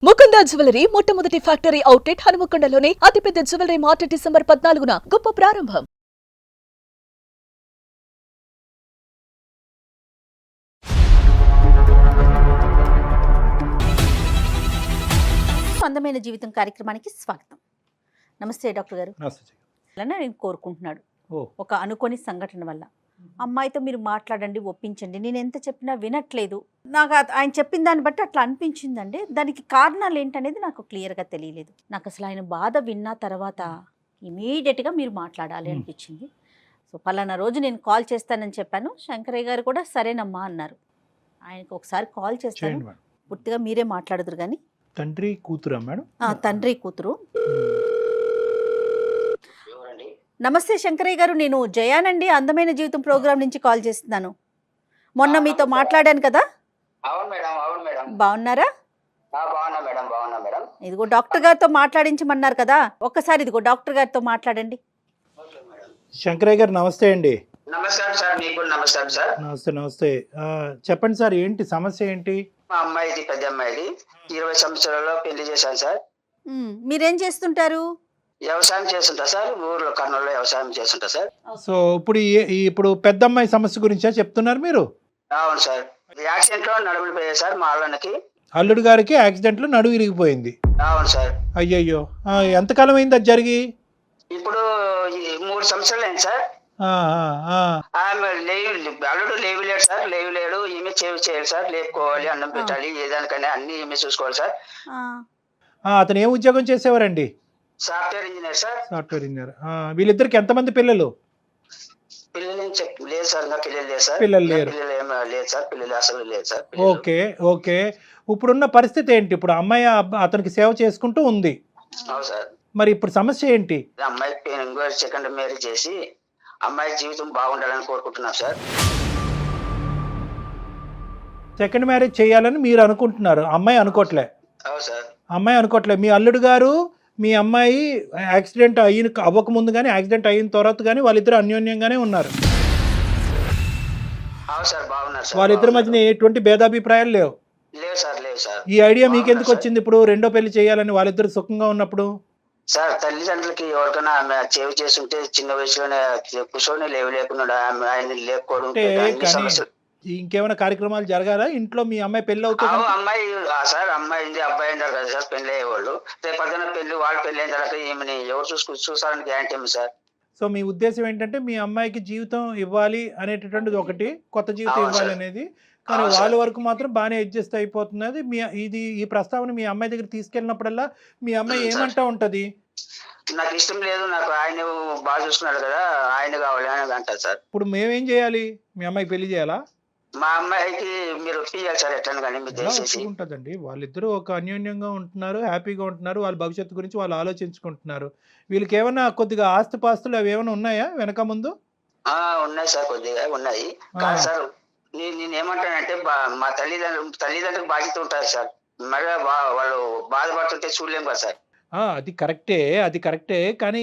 Mukunda jewellery మొట్టమొదటి factory outlet హనుమకొండలోనే అతిపెద్ద jewellery mart December 14న గొప్ప ప్రారంభం. అందమైన జీవితం కార్యక్రమానికి స్వాగతం. నమస్తే డాక్టర్ గారు. నేను కోరుకుంటున్నాడు ఒక అనుకోని సంఘటన వల్ల అమ్మాయితో మీరు మాట్లాడండి, ఒప్పించండి. నేను ఎంత చెప్పినా వినట్లేదు. నాకు ఆయన చెప్పిన దాన్ని బట్టి అట్లా అనిపించిందండి. దానికి కారణాలు ఏంటనేది నాకు క్లియర్గా తెలియలేదు. నాకు అసలు ఆయన బాధ విన్న తర్వాత ఇమీడియట్గా మీరు మాట్లాడాలి అనిపించింది. సో పలానా రోజు నేను కాల్ చేస్తానని చెప్పాను. శంకరయ్య గారు కూడా సరేనమ్మా అన్నారు. ఆయనకు ఒకసారి కాల్ చేస్తాను, పూర్తిగా మీరే మాట్లాడుదురు. కానీ తండ్రి కూతురా మేడం? తండ్రి కూతురు. నమస్తే శంకరయ్య గారు, నేను జయానండి, అందమైన జీవితం ప్రోగ్రామ్ నుంచి కాల్ చేస్తున్నాను. మొన్న మీతో మాట్లాడాను కదా. అవును మేడం, అవును మేడం. బాగున్నారా? బాగున్నా మేడం, బాగున్నా మేడం. ఇదిగో డాక్టర్ గారితో మాట్లాడించమన్నారు కదా, ఒక్కసారి ఇదిగో డాక్టర్ గారితో మాట్లాడండి. శంకరయ్య గారు నమస్తే అండి. నమస్కారం సార్. మీకు కూడా నమస్కారం సార్. నమస్తే నమస్తే. చెప్పండి సార్, ఏంటి సమస్య ఏంటి? మా అమ్మాయిది, పెద్ద అమ్మాయిది 20 సంవత్సరాల్లో పెళ్లి చేశాను సార్. మీరేం చేస్తుంటారు? వ్యవసాయం చేస్తుంటా సార్, ఊర్లో కర్నూలులో వ్యవసాయం చేస్తుంటా సార్. సో ఇప్పుడు పెద్ద అమ్మాయి సమస్య గురించా చెప్తున్నారు మీరు? అవును సార్. యాక్సిడెంట్ లో నడుములు పోయాయి సార్ మా అల్లకి. అల్లుడు గారికి యాక్సిడెంట్ లో నడుము ఇరిగిపోయింది. అవును సార్. అయ్యయ్యో, ఎంతకాలం అయింది అది జరిగి? ఇప్పుడు 3 సంవత్సరాలు అయింది సార్. ఆమె అల్లుడు లేవు లేడు సార్, లేవు లేడు. ఈమె చేయాలి సార్, లేపుకోవాలి, అన్నం పెట్టాలి, ఏదానికన్నా అన్ని ఈమె చూసుకోవాలి సార్. అతను ఏం ఉద్యోగం చేసేవారండి? Software engineer sir. Software engineer. వీళ్ళిద్దరికి ఎంతమంది పిల్లలు? పిల్లలు లేదు సార్, ఇంకా పిల్లలు లేదు సార్. పిల్లలు లేరు? లేదు సార్, పిల్లలు అసలు లేదు సార్. Okay okay. ఇప్పుడున్న పరిస్థితి ఏంటి? ఇప్పుడు అమ్మాయి అతనికి సేవ చేసుకుంటూ ఉంది. అవును సార్. మరి ఇప్పుడు సమస్య ఏంటి? అమ్మాయి సెకండ్ మ్యారేజ్ చేసి అమ్మాయి జీవితం బాగుండాలని కోరుకుంటున్నాం సార్. సెకండ్ మ్యారేజ్ చేయాలని మీరు అనుకుంటున్నారు, అమ్మాయి అనుకోవట్లే? అవును సార్. అమ్మాయి అనుకోవట్లే. మీ అల్లుడు గారు మీ అమ్మాయి యాక్సిడెంట్ అవ్వకముందు కానీ యాక్సిడెంట్ అయిన తర్వాత కానీ వాళ్ళిద్దరు అన్యోన్యంగానే ఉన్నారు. అవును సార్, బాగున్నారు సార్. వాళ్ళిద్దరి మధ్యన ఎటువంటి భేదాభిప్రాయాలు లేవు? లేవు సార్, లేవు సార్. ఈ ఐడియా మీకు ఎందుకు వచ్చింది ఇప్పుడు రెండో పెళ్లి చేయాలని వాళ్ళిద్దరు సుఖంగా ఉన్నప్పుడు? సార్, తల్లిదండ్రులకి ఎవరికైనా ఆమె చేవి చేస్తుంటే చిన్న వయసులోనే కూర్చొని లేకున్నాడు, ఆయన లేకపోవడం. ఇంకేమైనా కార్యక్రమాలు జరగాలా ఇంట్లో? మీ అమ్మాయి పెళ్లి అవుతుంది? అమ్మాయి సార్, అమ్మాయి అబ్బాయి ఉంటారు కదా సార్, పెళ్లి అయ్యేవాళ్ళు. రేపు పొద్దున్న వాళ్ళు పెళ్లి అయిన తర్వాత ఈమెని ఎవరు చూసారని గ్యారంటీ ఏమి సార్? సో మీ ఉద్దేశం ఏంటంటే మీ అమ్మాయికి జీవితం ఇవ్వాలి అనేటటువంటిది ఒకటి, కొత్త జీవితం ఇవ్వాలి అనేది. కానీ వాళ్ళ వరకు మాత్రం బాగానే అడ్జస్ట్ అయిపోతున్నది. ఈ ప్రస్తావన మీ అమ్మాయి దగ్గర తీసుకెళ్ళినప్పుడల్లా మీ అమ్మాయి ఏమంటా ఉంటది? నాకు ఇష్టం లేదు, నాకు ఆయన బాగా చూసుకున్నాడు కదా, ఆయన కావాలి అని అంటారు సార్. ఇప్పుడు మేమేం చేయాలి? మీ అమ్మాయి పెళ్లి చేయాలా? మా అమ్మాయికి మీరు ఒప్పియాలి సార్, ఎట్లా కానీ మీరు దయచేసి. ఉంటదండి, వాళ్ళిద్దరూ ఒక అన్యోన్యంగా ఉంటున్నారు, హ్యాపీగా ఉంటున్నారు, వాళ్ళ భవిష్యత్తు గురించి వాళ్ళు ఆలోచించుకుంటున్నారు. వీళ్ళకి ఏమైనా కొద్దిగా ఆస్తిపాస్తులు అవి ఏమైనా ఉన్నాయా వెనక ముందు? ఉన్నాయి సార్, కొద్దిగా ఉన్నాయి. కాదు సార్, నేను ఏమంటానంటే మా తల్లిదండ్రులకు బాధ్యత ఉంటుంది సార్. మళ్ళీ వాళ్ళు బాధపడుతుంటే చూడలేము కదా సార్. అది కరెక్టే. కానీ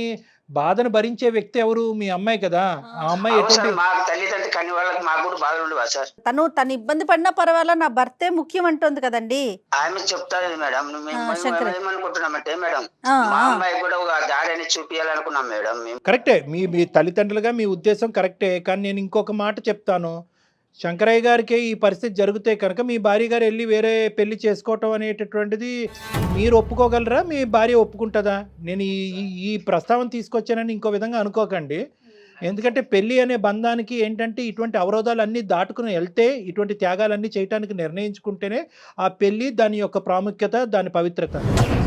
బాధను భరించే వ్యక్తి ఎవరు? మీ అమ్మాయి కదా. ఆ అమ్మాయి మా తల్లిదండ్రులు కని వాళ్ళకి మాకు కూడా బాధలు ఉండవా సార్? తను ఇబ్బంది పడినా పర్వాలా, నా భర్తే ముఖ్యం అంటుంది కదండి. ఆమె చెప్తారు మేడం. ఏమనుకుంటున్నామంటే మేడం, మా అమ్మాయి కూడా ఒక దారి అనేది చూపించాలనుకున్నాం మేడం. కరెక్టే, మీ తల్లిదండ్రులుగా మీ ఉద్దేశం కరెక్టే. కానీ నేను ఇంకొక మాట చెప్తాను. శంకరయ్య గారికి ఈ పరిస్థితి జరిగితే కనుక మీ భార్య గారు వెళ్ళి వేరే పెళ్లి చేసుకోవటం అనేటటువంటిది మీరు ఒప్పుకోగలరా? మీ భార్య ఒప్పుకుంటుందా? నేను ఈ ప్రస్తావన తీసుకొచ్చానని ఇంకో విధంగా అనుకోకండి. ఎందుకంటే పెళ్లి అనే బంధానికి ఏంటంటే ఇటువంటి అవరోధాలన్నీ దాటుకుని వెళ్తే, ఇటువంటి త్యాగాలన్నీ చేయడానికి నిర్ణయించుకుంటేనే ఆ పెళ్లి దాని యొక్క ప్రాముఖ్యత, దాని పవిత్రత.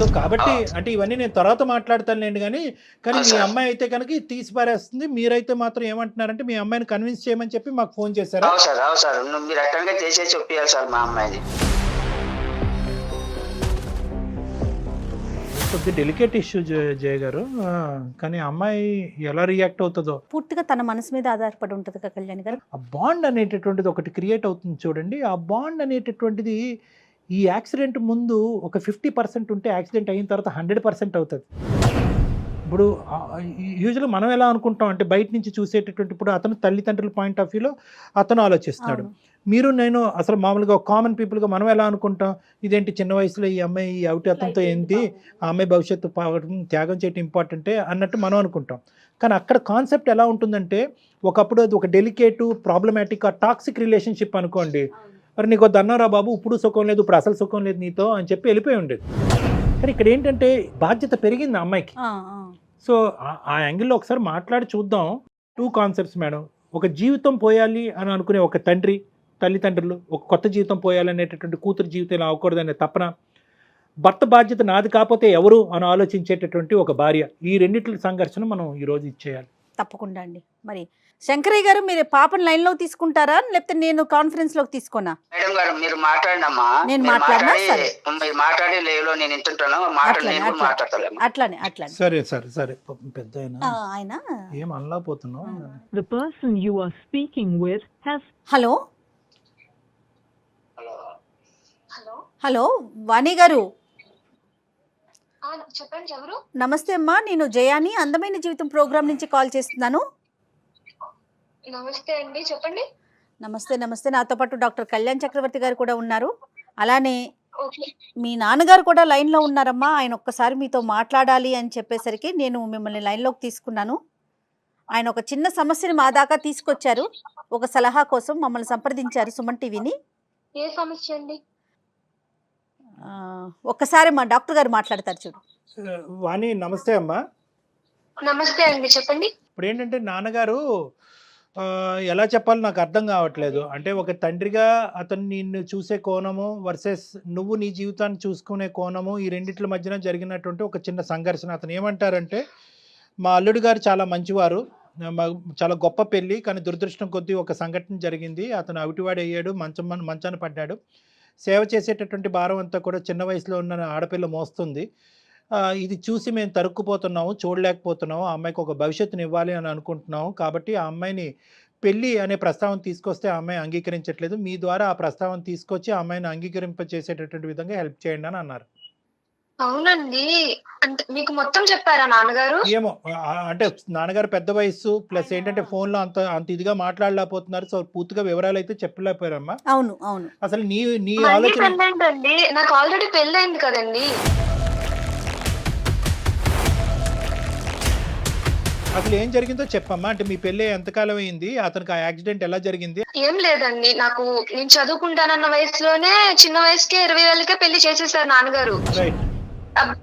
సో కాబట్టి అంటే ఇవన్నీ నేను తర్వాత మాట్లాడతానులేండి. కానీ మీ అమ్మాయి అయితే కనుక ఇది తీసి పారేస్తుంది. మీరైతే మాత్రం ఏమంటున్నారంటే మీ అమ్మాయిని కన్విన్స్ చేయమని చెప్పి మాకు ఫోన్ చేశారు. మీరు అట్టంగా చేసేసి చెప్పాలి సార్ మా అమ్మాయిని. కొద్ది డెలికేట్ ఇష్యూ జయ గారు. కానీ అమ్మాయి ఎలా రియాక్ట్ అవుతుందో పూర్తిగా తన మనసు మీద ఆధారపడి ఉంటుంది కదా కళ్యాణ్ గారు. ఆ బాండ్ అనేటటువంటిది ఒకటి క్రియేట్ అవుతుంది చూడండి. ఆ బాండ్ అనేటటువంటిది ఈ యాక్సిడెంట్ ముందు ఒక 50% ఉంటే యాక్సిడెంట్ అయిన తర్వాత 100% అవుతుంది. ఇప్పుడు యూజువల్గా మనం ఎలా అనుకుంటాం అంటే బయట నుంచి చూసేటటువంటి, ఇప్పుడు అతను తల్లిదండ్రుల పాయింట్ ఆఫ్ వ్యూలో అతను ఆలోచిస్తున్నాడు. మీరు నేను అసలు మామూలుగా కామన్ పీపుల్గా మనం ఎలా అనుకుంటాం, ఇదేంటి చిన్న వయసులో ఈ అమ్మాయి ఈ అవుటి అతనితో ఏంటి, ఆ అమ్మాయి భవిష్యత్తు త్యాగం చేయడం ఇంపార్టెంటే అన్నట్టు మనం అనుకుంటాం. కానీ అక్కడ కాన్సెప్ట్ ఎలా ఉంటుందంటే, ఒకప్పుడు అది ఒక డెలికేటు ప్రాబ్లమాటిక్ ఆ టాక్సిక్ రిలేషన్షిప్ అనుకోండి, మరి నీకు దన్నారా బాబు ఇప్పుడు సుఖం లేదు, ఇప్పుడు అసలు సుఖం లేదు నీతో అని చెప్పి వెళ్ళిపోయి ఉండేది. కానీ ఇక్కడ ఏంటంటే బాధ్యత పెరిగింది ఆ అమ్మాయికి. సో ఆ యాంగిల్లో ఒకసారి మాట్లాడి చూద్దాం. 2 కాన్సెప్ట్స్ మేడం. ఒక జీవితం పోయాలి అని అనుకునే ఒక తండ్రి, తల్లిదండ్రులు, ఒక కొత్త జీవితం పోయాలనేటటువంటి కూతురు జీవితం ఇలా అవ్వకూడదనే తపన, భర్త బాధ్యత నాది కాకపోతే ఎవరు అని ఆలోచించేటటువంటి ఒక భార్య, ఈ రెండింటి సంఘర్షణ మనం ఈరోజు ఇచ్చేయాలి. తప్పకుండా అండి. మరి శంకరయ్య గారు మీరు పాపను లైన్లో తీసుకుంటారా, లేకపోతే నేను కాన్ఫరెన్స్లోకి తీసుకోనా? మేడం గారు మీరు మాట్లాడినమ్మా, నేను మాట్లాడినా సరే, మీరు మాట్లాడి లేవులో నేను ఇంటుంటాను, మాట్లాడతాను. అట్లానే అట్లానే. సరే సరే సరే. పెద్ద ఆయన ఏం అనలేకపోతున్నావు. The person you are speaking with has. Hello hello Vani గారు, చెప్పండి ఎవరు? నమస్తే అమ్మా, నేను జయాని అందమైన జీవితం ప్రోగ్రామ్ నుంచి కాల్ చేస్తున్నాను. నమస్తే అండి, చెప్పండి. నమస్తే నమస్తే. నాతో పాటు డాక్టర్ కళ్యాణ్ చక్రవర్తి గారు కూడా ఉన్నారు. అలానే ఓకే. మీ నాన్నగారు కూడా లైన్లో ఉన్నారమ్మా. ఆయన ఒక్కసారి మీతో మాట్లాడాలి అని చెప్పేసరికి నేను మిమ్మల్ని లైన్లోకి తీసుకున్నాను. ఆయన ఒక చిన్న సమస్యని మా దాకా తీసుకొచ్చారు. ఒక సలహా కోసం మమ్మల్ని సంప్రదించారు సుమన్ టీవీని. ఏ సమస్య అండి? ఒక్కసారి మా డాక్టర్ గారు మాట్లాడతారు చూడు. వాణి నమస్తే అమ్మా. నమస్తే అండి, చెప్పండి. ఇప్పుడు ఏంటంటే నాన్నగారు ఎలా చెప్పాలో నాకు అర్థం కావట్లేదు. అంటే ఒక తండ్రిగా అతను నిన్ను చూసే కోణము వర్సెస్ నువ్వు నీ జీవితాన్ని చూసుకునే కోణము, ఈ రెండిట్ల మధ్యన జరిగినటువంటి ఒక చిన్న సంఘర్షణ. అతను ఏమంటారంటే, మా అల్లుడు గారు చాలా మంచివారు, చాలా గొప్ప పెళ్ళి, కానీ దురదృష్టం కొద్దీ ఒక సంఘటన జరిగింది. అతను అవిటివాడు అయ్యాడు, మంచాన పడ్డాడు. సేవ చేసేటటువంటి భారం అంతా కూడా చిన్న వయసులో ఉన్న ఆడపిల్ల మోస్తుంది. ఇది చూసి మేము తరుక్కుపోతున్నాము, చూడలేకపోతున్నాము. ఆ అమ్మాయికి ఒక భవిష్యత్తుని ఇవ్వాలి అని అనుకుంటున్నాము. కాబట్టి ఆ అమ్మాయిని పెళ్ళి అనే ప్రస్తావన తీసుకొస్తే ఆ అమ్మాయి అంగీకరించట్లేదు. మీ ద్వారా ఆ ప్రస్తావన తీసుకొచ్చి ఆ అమ్మాయిని అంగీకరింపచేసేటటువంటి విధంగా హెల్ప్ చేయండి అని అన్నారు. అవునండి, అంటే మీకు మొత్తం చెప్పారా నాన్నగారు? ఏమో అంటే నాన్నగారు పెద్ద వయసు, ప్లస్ ఏంటంటే ఫోన్లో అంత ఇదిగా మాట్లాడలేకపోతున్నారు. సో పూర్తిగా వివరాలు అయితే చెప్పలేకపోయారమ్మా. అవును అవును. అసలు నీ మళ్ళీ ఆలోచన పెళ్ళేంటండి? నాకు ఆల్రెడీ పెళ్ళైంది కదండి. అసలు ఏం జరిగిందో చెప్పమ్మా. అంటే మీ పెళ్ళి ఎంతకాలం అయింది, అతనికి ఆ యాక్సిడెంట్ ఎలా జరిగింది? ఏం లేదండి, నేను చదువుకుంటానన్న వయసులోనే చిన్న వయసుకే 20 ఏళ్ళకే పెళ్లి చేసేసారు నాన్నగారు. రైట్.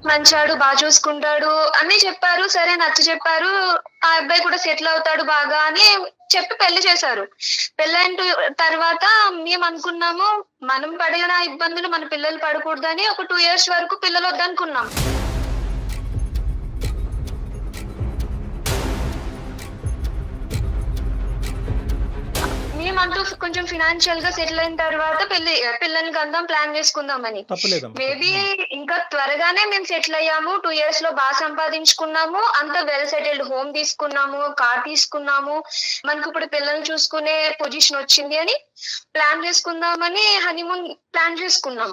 మంచాడు, బాగా చూసుకుంటాడు అన్ని చెప్పారు. సరే నచ్చ చెప్పారు. ఆ అబ్బాయి కూడా సెటిల్ అవుతాడు బాగా అని చెప్పి పెళ్లి చేశారు. పెళ్ళైన తర్వాత మేము అనుకున్నాము, మనం పడిన ఇబ్బందులు మన పిల్లలు పడకూడదని ఒక 2 years వరకు పిల్లలు వద్దనుకున్నాం. మేమంటూ కొంచెం ఫినాన్షియల్ గా సెటిల్ అయిన తర్వాత పిల్లల్ని కందాం ప్లాన్ చేసుకుందామని. మేబీ ఇంకా త్వరగానే మేము సెటిల్ అయ్యాము. 2 years లో బాగా సంపాదించుకున్నాము. అంతా వెల్ సెటిల్డ్ హోమ్ తీసుకున్నాము, కార్ తీసుకున్నాము. మనకు ఇప్పుడు పిల్లల్ని చూసుకునే పొజిషన్ వచ్చింది అని ప్లాన్ చేసుకుందామని హనీమూన్ ప్లాన్ చేసుకున్నాం.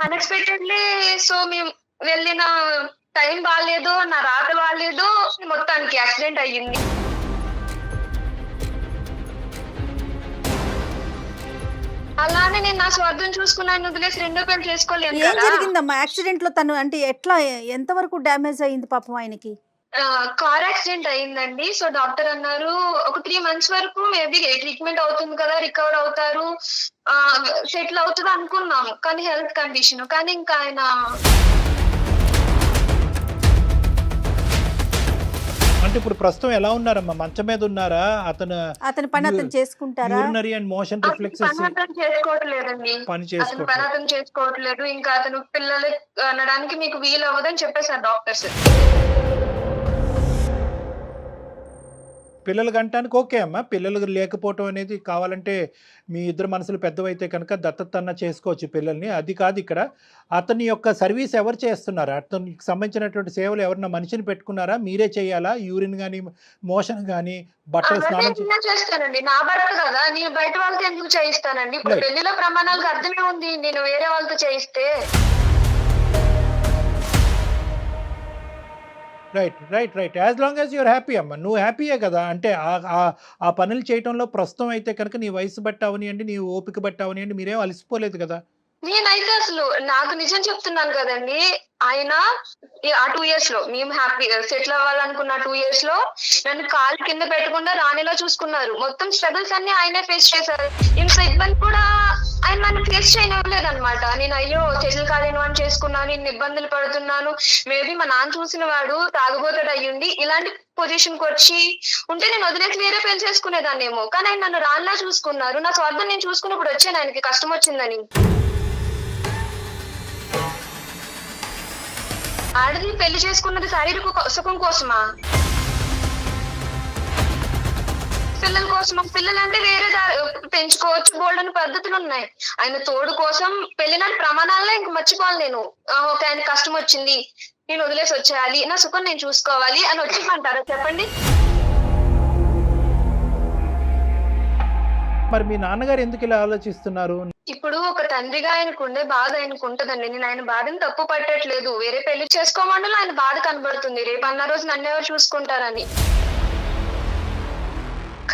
అన్ఎక్స్పెక్టెడ్లీ సో మేము వెళ్ళిన టైం బాగాలేదు, నా రాత బాగాలేదు, మొత్తానికి యాక్సిడెంట్ అయ్యింది. అలానే నేను నా స్వార్థం చూసుకున్నాను, వదిలేసి రెండో పెళ్లి చేసుకోలేదు. ఏం జరిగిందమ్మా యాక్సిడెంట్ లో? తను అంటే ఎట్లా, ఎంత వరకు డ్యామేజ్ అయింది పాపం ఆయనకి? కార్ యాక్సిడెంట్ అయిందండి. సో డాక్టర్ అన్నారు ఒక 3 months వరకు మేబీ ట్రీట్మెంట్ అవుతుంది కదా, రికవర్ అవుతారు, సెటిల్ అవుతుంది అనుకున్నాము. కానీ హెల్త్ కండిషన్, కానీ ఇంకా ఆయన అంటే ఇప్పుడు ప్రస్తుతం ఎలా ఉన్నారమ్మా? మంచం మీద ఉన్నారా? అతని పని అతను చేసుకుంటారా? యూరినరీ అండ్ మోషన్ రిఫ్లెక్సెస్ చేసుకోవట్లేదండి. పని అతను చేసుకోవట్లేదు. ఇంకా అతను పిల్లలు అనడానికి మీకు వీలు అవ్వదని చెప్పేశారు డాక్టర్స్. పిల్లలు కంటానికి ఓకే అమ్మా. పిల్లలు లేకపోవటం అనేది కావాలంటే మీ ఇద్దరు మనసులు పెద్దవైతే కనుక దత్తతన్న చేసుకోవచ్చు పిల్లల్ని. అది కాదు ఇక్కడ. అతని యొక్క సర్వీస్ ఎవరు చేస్తున్నారు? అతనికి సంబంధించినటువంటి సేవలు ఎవరన్నా మనిషిని పెట్టుకున్నారా? మీరే చేయాలా? యూరిన్ కానీ మోషన్ కానీ బట్టలు స్నానం చేస్తానండి. నా భర్త కదా, నేను బయట వాళ్ళతో ఎందుకు చేయిస్తానండి? ఇప్పుడు పెళ్లిలో ప్రమాణాలకు అర్థమే ఉంది నేను వేరే వాళ్ళతో చేయిస్తే. Right as long as you're happy అమ్మ, నువ్వు హ్యాపీయే కదా. అంటే ఆ పనులు చేయటంలో ప్రస్తుతం అయితే కనుక నీ వయసు బట్టి అవనియండి, నీ ఓపిక బట్టి అవనియండి, మీరేం అలసిపోలేదు కదా. నేనైతే అసలు నాకు నిజం చెప్తున్నాను కదండి, ఆయన ఆ 2 years లో మేము హ్యాపీ సెటిల్ అవ్వాలనుకున్న 2 years లో నన్ను కాలు కింద పెట్టకుండా రాణిలో చూసుకున్నారు. మొత్తం స్ట్రగుల్స్ అన్ని ఆయనే ఫేస్ చేశారు. ఇంత ఇబ్బంది కూడా ఆయన నన్ను ఫేస్ చేయలేదన్నమాట. నేను అయ్యో సెటిల్ కాలేను అని చేసుకున్నాను, ఇన్ని ఇబ్బందులు పడుతున్నాను, మేబీ మా నాన్న చూసిన వాడు తాగుబోతాడు అయ్యుండి ఇలాంటి పొజిషన్ కి వచ్చి ఉంటే నేను వదిలేసి వేరే పెళ్లి చేసుకునేదాన్నేమో. కానీ ఆయన నన్ను రాణిలా చూసుకున్నారు. నా స్వార్థం నేను చూసుకున్నప్పుడు వచ్చాను ఆయనకి కష్టం వచ్చిందని. ఆడది పెళ్లి చేసుకున్నది శారీరక సుఖం కోసమా, పిల్లల కోసమా? పిల్లలంటే వేరే పెంచుకోవచ్చు, బోల్డని పద్ధతులు ఉన్నాయి. ఆయన తోడు కోసం పెళ్లినాటి ప్రమాణాలనే ఇంక మర్చిపోవాలి నేను. ఓకే ఆయన కష్టం వచ్చింది, నేను వదిలేసి వచ్చేయాలి, నా సుఖం నేను చూసుకోవాలి అని వచ్చిమంటారా చెప్పండి? మరి మీ నాన్నగారు ఎందుకు ఇలా ఆలోచిస్తున్నారు? ఇప్పుడు ఒక తండ్రిగా ఆయనకు ఉండే బాధ ఆయనకు ఉంటదండి. నేను ఆయన బాధని తప్పు పట్టట్లేదు. వేరే పెళ్లి చేసుకోమండలో ఆయన బాధ కనబడుతుంది, రేపు అన్న రోజు నన్ను ఎవరు చూసుకుంటారని.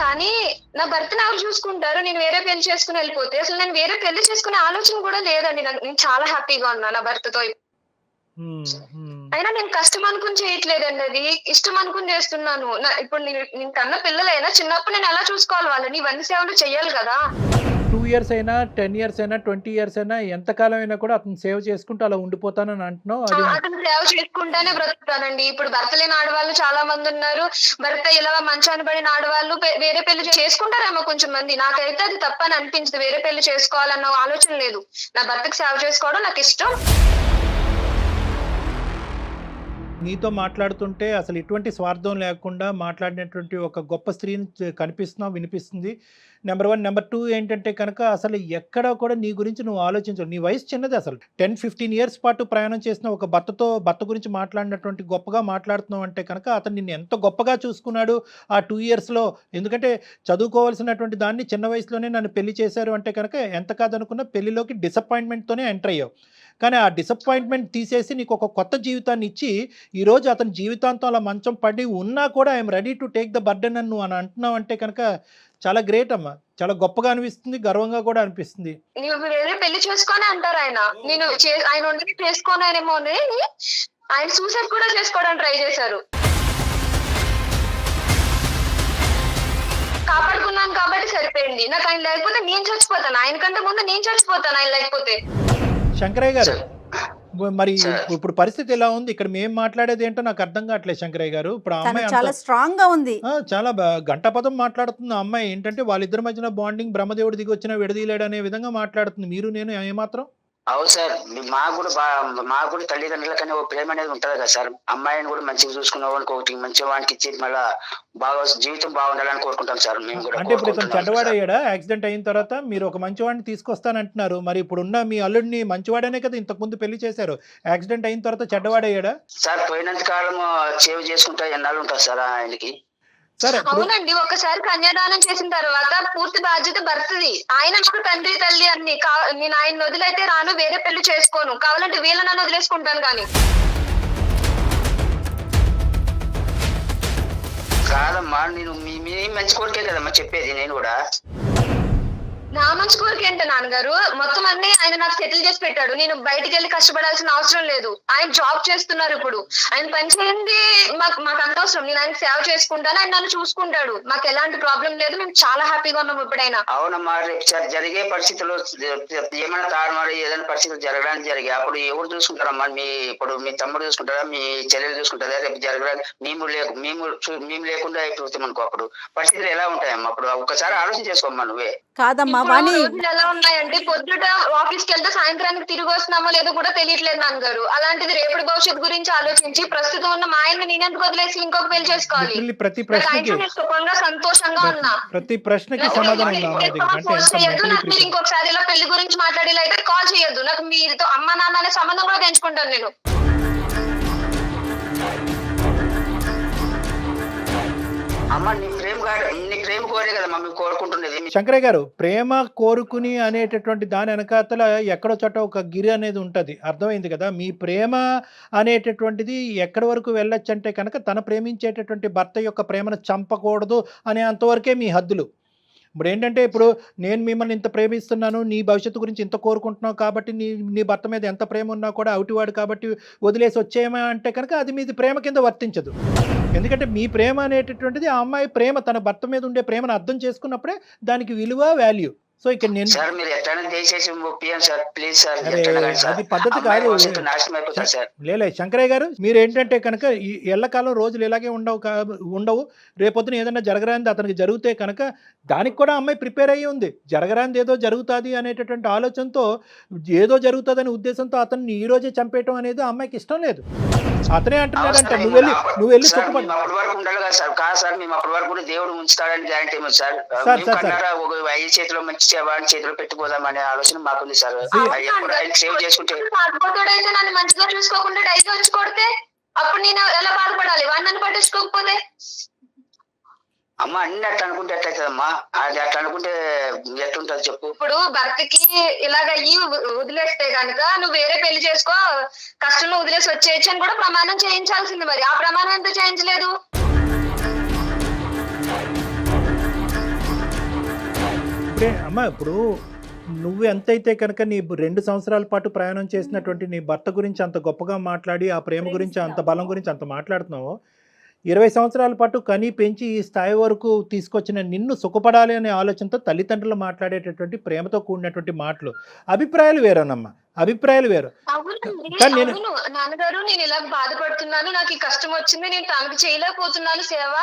కానీ నా భర్తను ఎవరు చూసుకుంటారు? నేను వేరే పెళ్లి చేసుకుని వెళ్ళిపోతే అసలు నేను వేరే పెళ్లి చేసుకునే ఆలోచన కూడా లేదండి. నేను చాలా హ్యాపీగా ఉన్నా నా భర్తతో. అయినా నేను కష్టం అనుకుని చేయట్లేదండి, అది ఇష్టం అనుకుని చేస్తున్నాను. ఇప్పుడు నేను కన్న పిల్లలైనా చిన్నప్పుడు నేను ఎలా చూసుకోవాలి వాళ్ళని, ఇవన్నీ సేవలు చెయ్యాలి కదా. 2 years అయినా 10 years అయినా 20 years అయినా ఎంతకాలం అయినా కూడా అతను సేవ్ చేసుకుంటూ అలా ఉండిపోతానని అంటున్నావు. అతను సేవ చేసుకుంటానే బ్రతుకుతానండి. ఇప్పుడు భర్త లేని ఆడవాళ్ళు చాలా మంది ఉన్నారు. భర్త ఇలా మంచాన్ని పడిన ఆడవాళ్ళు వేరే పెళ్లి చేసుకుంటారేమో కొంచెం మంది. నాకైతే అది తప్పని అనిపించదు. వేరే పెళ్లి చేసుకోవాలన్న ఆలోచన లేదు. నా భర్తకు సేవ చేసుకోవడం నాకు ఇష్టం. నీతో మాట్లాడుతుంటే అసలు ఎటువంటి స్వార్థం లేకుండా మాట్లాడినటువంటి ఒక గొప్ప స్త్రీని కనిపిస్తున్నావు, వినిపిస్తుంది. నెంబర్ 1. నెంబర్ 2 ఏంటంటే కనుక అసలు ఎక్కడా కూడా నీ గురించి నువ్వు ఆలోచించవు. నీ వయసు చిన్నది. అసలు 10-15 years పాటు ప్రయాణం చేసిన ఒక భర్త గురించి మాట్లాడినటువంటి గొప్పగా మాట్లాడుతున్నావు అంటే కనుక అతను నిన్ను ఎంత గొప్పగా చూసుకున్నాడు ఆ 2 yearsలో. ఎందుకంటే చదువుకోవాల్సినటువంటి దాన్ని చిన్న వయసులోనే నన్ను పెళ్లి చేశారు అంటే కనుక ఎంత కాదనుకున్నా పెళ్లిలోకి డిసప్పాయింట్మెంట్తోనే ఎంటర్ అయ్యావు. కానీ ఆ డిసప్పాయింట్మెంట్ తీసేసి నీకు ఒక కొత్త జీవితాన్ని ఇచ్చి ఈరోజు అతని జీవితాంతం అలా మంచం పడి ఉన్నా కూడా I'm ready to take the burden అని నువ్వు అని అంటున్నావు అంటే కనుక చాలా గ్రేట్ అమ్మా. చాలా గొప్పగా అనిపిస్తుంది, గర్వంగా కూడా అనిపిస్తుంది. నువ్వు వేరే పెళ్లి చేసుకొని అంటారు ఆయన. నేను ఆయన ఉండి చేసుకోనేమో అని ఆయన సూసైడ్ కూడా చేసుకోవడానికి ట్రై చేశారు. కాపాడుకున్నాను కాబట్టి సరిపోయింది. నాకు ఆయన లేకపోతే నేను చచ్చిపోతాను. ఆయన కంటే ముందు నేను చచ్చిపోతాను ఆయన లేకపోతే. శంకరయ్య గారు, మరి ఇప్పుడు పరిస్థితి ఎలా ఉంది? ఇక్కడ మేము మాట్లాడేది ఏంటో నాకు అర్థం కావట్లేదు శంకరయ్య గారు. ఇప్పుడు ఆ అమ్మాయి చాలా స్ట్రాంగ్ గా ఉంది, చాలా గంటపదం మాట్లాడుతుంది. ఆ అమ్మాయి ఏంటంటే వాళ్ళిద్దరి మధ్యన బాండింగ్ బ్రహ్మదేవుడి దిగి వచ్చిన విడదీయలేడు అనే విధంగా మాట్లాడుతుంది. మీరు నేను ఏమాత్రం అవును సార్, మాకు కూడా తల్లిదండ్రులకనే ఒక ప్రేమ అనేది ఉంటది కదా సార్. అమ్మాయిని కూడా మంచిగా చూసుకున్న వానికి ఒకటి మంచిగా వానికి ఇచ్చి మళ్ళీ బాగా జీవితం బాగుండాలని కోరుకుంటాం సార్ మేము కూడా. అంటే ఇప్పుడు ఇతను చెడ్డవాడయ్యాడా? యాక్సిడెంట్ అయిన తర్వాత మీరు ఒక మంచివాడిని తీసుకొస్తానంటున్నారు. మరి ఇప్పుడున్న మీ అల్లుడిని మంచివాడనే కదా ఇంతకు ముందు పెళ్లి చేశారు. యాక్సిడెంట్ అయిన తర్వాత చెడ్డవాడయ్యాడా? సార్ పోయినంత కాలం సేవ్ చేసుకుంటా ఎన్నాళ్ళు ఉంటారు సార్ ఆయనకి. అవునండి, ఒకసారి కన్యాదానం చేసిన తర్వాత పూర్తి బాధ్యత భర్తది. ఆయన నాకు తండ్రి తల్లి అన్ని. నేను ఆయన వదిలైతే రాను, వేరే పెళ్లి చేసుకోను. కావాలంటే వీళ్ళని వదిలేసుకుంటాను. కానీ కాదమ్మా, నేను మీ మంచి కోరికే కదమ్మా చెప్పేది. నేను కూడా నా మంచి కోరిక ఏంటో నాన్నగారు, మొత్తం అన్ని ఆయన నాకు సెటిల్ చేసి పెట్టాడు. నేను బయటికి వెళ్ళి కష్టపడాల్సిన అవసరం లేదు. ఆయన జాబ్ చేస్తున్నారు. ఇప్పుడు ఆయన పని చేయండి మాకు అంత అవసరం. నేను ఆయన సేవ చేసుకుంటాను, ఆయన నన్ను చూసుకుంటాడు. మాకు ఎలాంటి ప్రాబ్లం లేదు. మేము చాలా హ్యాపీగా ఉన్నాం ఇప్పుడైనా. అవునమ్మా, రేపు జరిగే పరిస్థితుల్లో ఏమైనా తారుమారు ఏదైనా పరిస్థితులు జరగడానికి జరిగాయి అప్పుడు ఎవరు చూసుకుంటారమ్మా? ఇప్పుడు మీ తమ్ముడు చూసుకుంటారా, మీ చెల్లెలు చూసుకుంటారా? రేపు జరగడానికి మేము లేకుండా అయిపోతాం అనుకో, అప్పుడు పరిస్థితులు ఎలా ఉంటాయమ్మా? అప్పుడు ఒకసారి ఆలోచన చేసుకోమ్మా నువ్వే. కాదమ్మా, ఎలా ఉన్నాయంటే పొద్దుట ఆఫీస్ కి వెళ్తే సాయంత్రానికి తిరిగి వస్తున్నామో లేదో కూడా తెలియట్లేదు నాన్నగారు. అలాంటిది రేపటి భవిష్యత్తు గురించి ఆలోచించి ప్రస్తుతం ఉన్న మా ఆయన నేనెందుకు వదిలేసి ఇంకొక పెళ్లి చేసుకోవాలి? సుఖంగా సంతోషంగా ఉన్నా. ప్రతి ప్రశ్నకి సమాధానం మీరు ఇంకొకసారి ఇలా పెళ్లి గురించి మాట్లాడేలా అయితే కాల్ చేయొద్దు. నాకు మీతో అమ్మ నాన్న అనే సంబంధం కూడా పెంచుకుంటాను నేను. అమ్మ నీ ప్రేమ ప్రేమ కోరే కదా మేము కోరుకుంటున్నది. శంకరయ్య గారు, ప్రేమ కోరుకుని అనేటటువంటి దాని వెనకాతల ఎక్కడో చోట ఒక గిరి అనేది ఉంటుంది, అర్థమైంది కదా. మీ ప్రేమ అనేటటువంటిది ఎక్కడి వరకు వెళ్ళొచ్చు అంటే కనుక తన ప్రేమించేటటువంటి భర్త యొక్క ప్రేమను చంపకూడదు అనే అంతవరకే మీ హద్దులు. ఇప్పుడు ఏంటంటే, ఇప్పుడు నేను మిమ్మల్ని ఇంత ప్రేమిస్తున్నాను, నీ భవిష్యత్తు గురించి ఇంత కోరుకుంటున్నావు కాబట్టి నీ భర్త మీద ఎంత ప్రేమ ఉన్నా కూడా అవుటివాడు కాబట్టి వదిలేసి వచ్చేయమా అంటే కనుక అది మీది ప్రేమ కింద వర్తించదు. ఎందుకంటే మీ ప్రేమ అనేటటువంటిది ఆ అమ్మాయి ప్రేమ, తన భర్త మీద ఉండే ప్రేమను అర్థం చేసుకున్నప్పుడే దానికి విలువ, వాల్యూ. సో ఇక్కడ నేను సార్ మీరు ఎట్లైనా దయచేసి ఒప్పియండి సార్, ప్లీజ్ సార్. అది పద్ధతి కాదు. నాశనం అయిపోతుంది సార్. లేలే శంకరయ్య గారు, మీరు ఏంటంటే కనుక ఈ ఎల్లకాలం రోజులు ఇలాగే ఉండవు. రేపొద్దున ఏదైనా జరగరాంది అతనికి జరిగితే కనుక దానికి కూడా అమ్మాయి ప్రిపేర్ అయ్యి ఉంది. జరగరాంది ఏదో జరుగుతుంది అనేటటువంటి ఆలోచనతో, ఏదో జరుగుతుందనే ఉద్దేశంతో అతన్ని ఈ రోజే చంపేయటం అనేది ఆ అమ్మాయికి ఇష్టం లేదు. అతనే అంటున్నాడంట, నువ్వు వెళ్ళి సుఖపడి అప్పటి వరకు ఉండాలి కదా సార్. కాదు సార్, మేము అప్పటి వరకు కూడా దేవుడు ఉంచుతాడని గ్యారంటీ ఉంది సార్. ఒక ఐదు చేతిలో మంచి వాడి చేతిలో పెట్టిపోదామనే ఆలోచన మాకుంది సార్. సేవ్ చేసుకుంటే నన్ను మంచిగా చూసుకోకుండా డైస్ వచ్చి కొడితే అప్పుడు నేను ఎలా బాధపడాలి? వాడిని నన్ను పట్టించుకోకపోతే? అమ్మ అన్ని అట్లా అనుకుంటే ఎట్లయితుందమ్మా? అది అట్లా అనుకుంటే ఎట్లుంటది చెప్పు. ఇప్పుడు భర్తకి ఇలాగయ్యి వదిలేస్తే కనుక నువ్వు వేరే పెళ్లి చేసుకో, కష్టంలో వదిలేసి వచ్చేయచ్చు అని కూడా ప్రమాణం చేయించాల్సింది. మరి ఆ ప్రమాణం ఎందుకు చేయించలేదు? అమ్మ, ఇప్పుడు నువ్వు ఎంతైతే కనుక నీ 2 సంవత్సరాల పాటు ప్రయాణం చేసినటువంటి నీ భర్త గురించి అంత గొప్పగా మాట్లాడి, ఆ ప్రేమ గురించి అంత బలం గురించి అంత మాట్లాడుతున్నావు, 20 సంవత్సరాల పాటు కని పెంచి ఈ స్థాయి వరకు తీసుకొచ్చిన నిన్ను సుఖపడాలి అనే ఆలోచనతో తల్లిదండ్రులు మాట్లాడేటటువంటి ప్రేమతో కూడినటువంటి మాటలు, అభిప్రాయాలు వేరేనమ్మా, అభిప్రాయాలు వేరు. అవును నాన్నగారు, నేను ఇలా బాధపడుతున్నాను, నాకు ఈ కష్టం వచ్చింది, నేను తనకు చేయలేకపోతున్నాను సేవ,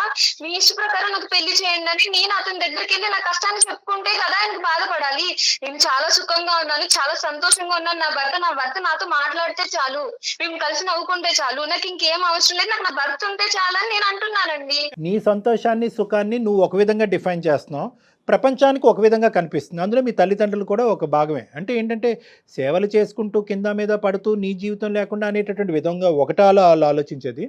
మీ ఇష్ట ప్రకారం నాకు పెళ్లి చేయండి అని నేను అతని దగ్గరికి వెళ్ళి నా కష్టాన్ని చెప్పుకుంటే కదా ఆయనకు బాధపడాలి. నేను చాలా సుఖంగా ఉన్నాను, చాలా సంతోషంగా ఉన్నాను, నా భర్త నాతో మాట్లాడితే చాలు, మేము కలిసి నవ్వుకుంటే చాలు, నాకు ఇంకేం అవసరం లేదు, నాకు నా భర్త ఉంటే చాలు అని నేను అంటున్నానండి. నీ సంతోషాన్ని, సుఖాన్ని నువ్వు ఒక విధంగా డిఫైన్ చేస్తున్నావు, ప్రపంచానికి ఒక విధంగా కనిపిస్తుంది. అందులో మీ తల్లిదండ్రులు కూడా ఒక భాగమే. అంటే ఏంటంటే, సేవలు చేసుకుంటూ కింద మీద పడుతూ నీ జీవితం లేకుండా అనేటటువంటి విధంగా ఒకటా ఆలోచించేది.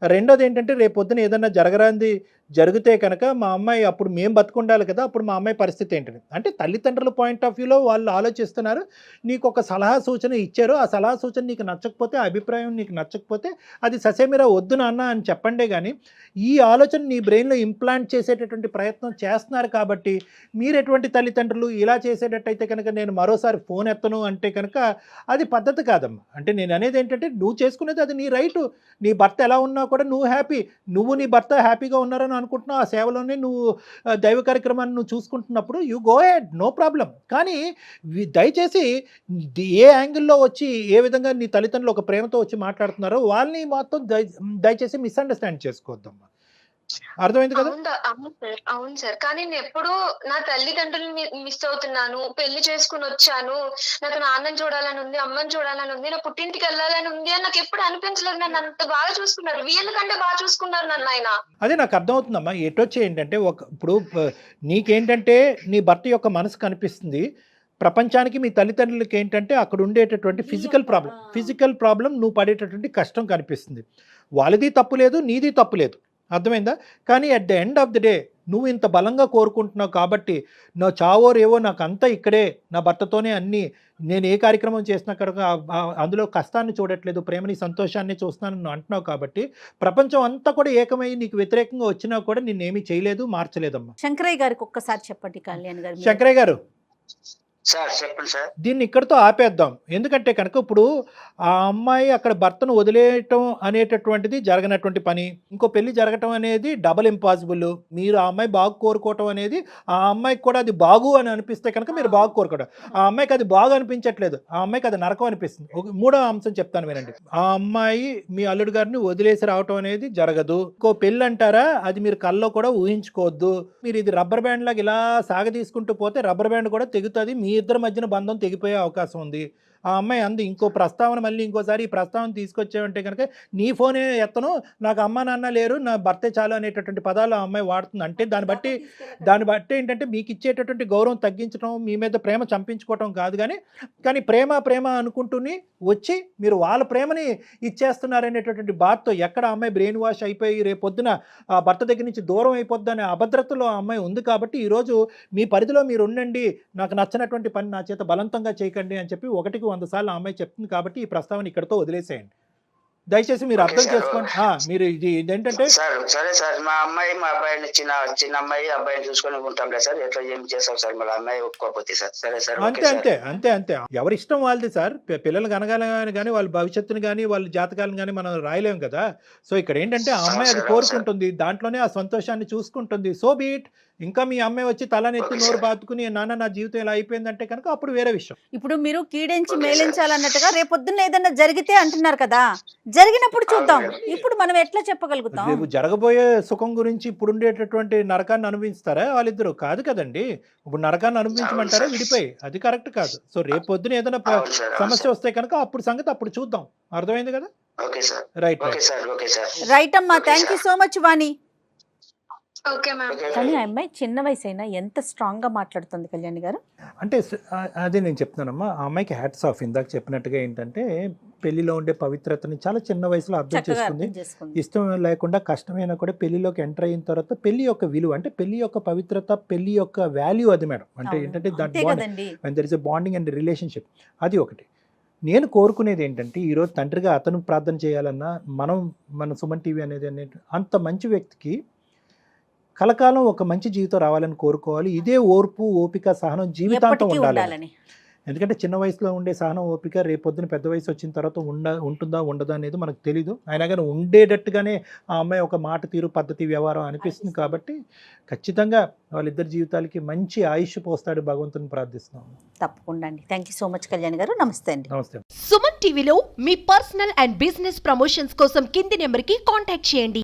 రెండోది ఏంటంటే, రేపొద్దున ఏదన్నా జరగరాంది జరిగితే కనుక మా అమ్మాయి అప్పుడు మేము బతుకుండాలి కదా, అప్పుడు మా అమ్మాయి పరిస్థితి ఏంటని. అంటే తల్లిదండ్రుల పాయింట్ ఆఫ్ వ్యూలో వాళ్ళు ఆలోచిస్తున్నారు, నీకు ఒక సలహా సూచన ఇచ్చారు, ఆ సలహా సూచన నీకు నచ్చకపోతే, ఆ అభిప్రాయం నీకు నచ్చకపోతే అది ససేమిరా వద్దు నాన్న అని చెప్పండే. కానీ ఈ ఆలోచన నీ బ్రెయిన్లో ఇంప్లాంట్ చేసేటటువంటి ప్రయత్నం చేస్తున్నారు. కాబట్టి మీరు ఎటువంటి తల్లిదండ్రులు ఇలా చేసేటట్టయితే కనుక నేను మరోసారి ఫోన్ ఎత్తను అంటే కనుక అది పద్ధతి కాదమ్మా. అంటే నేను అనేది ఏంటంటే, నువ్వు చేసుకునేది అది నీ రైటు. నీ భర్త ఎలా ఉన్నా కూడా నువ్వు హ్యాపీ, నువ్వు నీ భర్త హ్యాపీగా ఉన్నారని అనుకుంటున్నావు, ఆ సేవలోనే నువ్వు దైవ కార్యక్రమాన్ని నువ్వు చూసుకుంటున్నప్పుడు you go ahead, no problem. కానీ దయచేసి ఏ యాంగిల్లో వచ్చి ఏ విధంగా నీ తల్లిదండ్రులు ఒక ప్రేమతో వచ్చి మాట్లాడుతున్నారో వాళ్ళని మొత్తం దయచేసి మిస్అండర్స్టాండ్ చేసుకోవద్దమ్మా. అర్థమైంది కదా? అవును సార్, కానీ నేను ఎప్పుడు నా తల్లిదండ్రులు మిస్ అవుతున్నాను, పెళ్లి చేసుకుని వచ్చాను, నాకు నాన్నని చూడాలని ఉంది, అమ్మని చూడాలని ఉంది, నా పుట్టింటికి వెళ్ళాలని ఉంది అని నాకు ఎప్పుడు అనిపించలేదు. నన్ను అంత బాగా చూసుకున్నారు, వీళ్ళకంటే బాగా చూసుకున్నారు నన్ను ఆయన. అదే నాకు అర్థమవుతుందమ్మా. ఎటొచ్చి ఏంటంటే, ఇప్పుడు నీకేంటంటే నీ భర్త యొక్క మనసు కనిపిస్తుంది, ప్రపంచానికి మీ తల్లిదండ్రులకి ఏంటంటే అక్కడ ఉండేటటువంటి ఫిజికల్ ప్రాబ్లం నువ్వు పడేటటువంటి కష్టం కనిపిస్తుంది. వాళ్ళది తప్పు లేదు, నీది తప్పు లేదు, అర్థమైందా? కానీ at the end of the day నువ్వు ఇంత బలంగా కోరుకుంటున్నావు కాబట్టి నా చావో రేవో నాకు అంతా ఇక్కడే, నా భర్తతోనే అన్నీ, నేను ఏ కార్యక్రమం చేసినా కనుక అందులో కష్టాన్ని చూడట్లేదు, ప్రేమని సంతోషాన్ని చూస్తున్నాను నువ్వు అంటున్నావు. కాబట్టి ప్రపంచం అంతా కూడా ఏకమై నీకు వ్యతిరేకంగా వచ్చినా కూడా నిన్నేమీ చేయలేదు, మార్చలేదమ్మా. శంకరయ్య గారికి ఒక్కసారి చెప్పండి. కళ్యాణ్ గారు, శంకరయ్య గారు సార్ చెప్పండి సార్. దీన్ని ఇక్కడితో ఆపేద్దాం. ఎందుకంటే కనుక ఇప్పుడు ఆ అమ్మాయి అక్కడ భర్తను వదిలేయటం అనేటటువంటిది జరగనటువంటి పని, ఇంకో పెళ్లి జరగటం అనేది డబల్ ఇంపాసిబుల్. మీరు ఆ అమ్మాయి బాగు కోరుకోవటం అనేది, ఆ అమ్మాయికి కూడా అది బాగు అని అనిపిస్తే కనుక మీరు బాగు కోరుకోవడం, ఆ అమ్మాయికి అది బాగు అనిపించట్లేదు, ఆ అమ్మాయికి అది నరకం అనిపిస్తుంది. మూడో అంశం చెప్తాను వినండి. ఆ అమ్మాయి మీ అల్లుడు గారిని వదిలేసి రావటం అనేది జరగదు. ఇంకో పెళ్ళి అంటారా, అది మీరు కల్లో కూడా ఊహించుకోవద్దు. మీరు ఇది రబ్బర్ బ్యాండ్ లాగా ఇలా సాగ తీసుకుంటూ పోతే రబ్బర్ బ్యాండ్ కూడా తెగుతుంది, మీ ఇద్దరి మధ్యన బంధం తెగిపోయే అవకాశం ఉంది. ఆ అమ్మాయి అంది ఇంకో ప్రస్తావన మళ్ళీ ఇంకోసారి ఈ ప్రస్తావన తీసుకొచ్చావంటే కనుక నీ ఫోనే ఎత్తను, నాకు అమ్మ నాన్న లేరు, నా భర్తే చాలు అనేటటువంటి పదాలు ఆ అమ్మాయి వాడుతుంది. అంటే దాన్ని బట్టి ఏంటంటే మీకు ఇచ్చేటటువంటి గౌరవం తగ్గించడం, మీ మీద ప్రేమ చంపించుకోవటం కాదు, కానీ ప్రేమ అనుకుంటూనే వచ్చి మీరు వాళ్ళ ప్రేమని ఇచ్చేస్తున్నారనేటటువంటి బాధతో ఎక్కడ ఆ అమ్మాయి బ్రెయిన్ వాష్ అయిపోయి రేపొద్దున ఆ భర్త దగ్గర నుంచి దూరం అయిపోద్ది అనే అభద్రతలో ఆ అమ్మాయి ఉంది. కాబట్టి ఈరోజు మీ పరిధిలో మీరు ఉండండి, నాకు నచ్చినటువంటి పని నా చేత బలవంతంగా చేయకండి అని చెప్పి 1కి 100 సార్లు ఆ అమ్మాయి చెప్తుంది. కాబట్టి ఈ ప్రస్తావన ఇక్కడతో వదిలేసేయండి. దయచేసి మీరు అర్థం చేసుకోండి. మీరు ఇదేంటంటే సరే సార్, మా అమ్మాయి మా అబ్బాయిని చిన్న అమ్మాయి అబ్బాయిని చూసుకొని ఉంటాంలే సార్, ఎట్లా ఏం చేస్తాం సార్, మళ్ళీ అమ్మాయి ఒప్పుకోకపోతే సార్. సరే సార్, అంతే ఎవరి ఇష్టం వాళ్ళది సార్. పిల్లలు కనగాలని కానీ వాళ్ళ భవిష్యత్తుని కానీ వాళ్ళ జాతకాలను కానీ మనం రాయలేం కదా. సో ఇక్కడ ఏంటంటే ఆ అమ్మాయి అది కోరుకుంటుంది, దాంట్లోనే ఆ సంతోషాన్ని చూసుకుంటుంది. So beat. ఇంకా మీ అమ్మాయి వచ్చి తలనెత్తి నోరు బాతుకుని నాన్న నా జీవితం ఇలా అయిపోయిందంటే కనుక అప్పుడు వేరే విషయం. ఇప్పుడు మీరు కీడించి మేలించాలన్నట్టుగా రేపొద్దున్న ఏదన్నా జరిగితే అంటున్నారు కదా, జరిగినప్పుడు చూద్దాం. ఇప్పుడు మనం ఎట్లా చెప్పగలుగుతాం? రేపు జరగబోయే సుఖం గురించి ఇప్పుడు ఉండేటటువంటి నరకాన్ని అనుభవిస్తారా వాళ్ళిద్దరు? కాదు కదండి. ఇప్పుడు నరకాన్ని అనుభవించమంటారా విడిపోయి? అది కరెక్ట్ కాదు. సో రేపు పొద్దున ఏదైనా సమస్య వస్తే కనుక అప్పుడు సంగతి అప్పుడు చూద్దాం. అర్థమైంది కదా? రైట్ అమ్మా, థ్యాంక్ యూ సో మచ్ వాణి. కానీ ఆ అమ్మాయి చిన్న వయసు అయినా ఎంత స్ట్రాంగ్ గా మాట్లాడుతుంది కళ్యాణి గారు. అంటే అదే నేను చెప్తున్నానమ్మా, ఆ అమ్మాయికి హ్యాట్స్ ఆఫ్. ఇందాక చెప్పినట్టుగా ఏంటంటే పెళ్లిలో ఉండే పవిత్రతని చాలా చిన్న వయసులో అర్థం చేసుకుంది. ఇష్టం లేకుండా కష్టమైనా కూడా పెళ్లిలోకి ఎంటర్ అయిన తర్వాత పెళ్లి యొక్క విలువ, అంటే పెళ్లి యొక్క పవిత్రత, పెళ్లి యొక్క వాల్యూ అది మేడం. అంటే ఏంటంటే there is a bonding and relationship. అది ఒకటి. నేను కోరుకునేది ఏంటంటే ఈరోజు తండ్రిగా అతను ప్రార్థన చేయాలన్నా మన సుమన్ టీవీ అనేది అంత మంచి వ్యక్తికి కలకాలం ఒక మంచి జీవితం రావాలని కోరుకోవాలి. ఇదే ఓర్పు, ఓపిక, సహనం జీవితాంతం ఉండాలి. ఎందుకంటే చిన్న వయసులో ఉండే సహనం, ఓపిక రేపొద్దున పెద్ద వయసు వచ్చిన తర్వాత ఉంటుందా ఉండదా అనేది మనకు తెలీదు. అయినా కానీ ఉండేటట్టుగానే ఆ అమ్మాయి ఒక మాట తీరు, పద్ధతి, వ్యవహారం అనిపిస్తుంది. కాబట్టి ఖచ్చితంగా వాళ్ళిద్దరి జీవితాలకి మంచి ఆయుష్ పోస్తాడు భగవంతుని ప్రార్థిస్తున్నాం. తప్పకుండా అండి. Thank you so much Kalyan గారు. నమస్తే అండి. నమస్తే. సుమన్ టీవీలో మీ పర్సనల్ అండ్ బిజినెస్ ప్రమోషన్స్ కోసం కింది నెంబర్కి కాంటాక్ట్ చేయండి.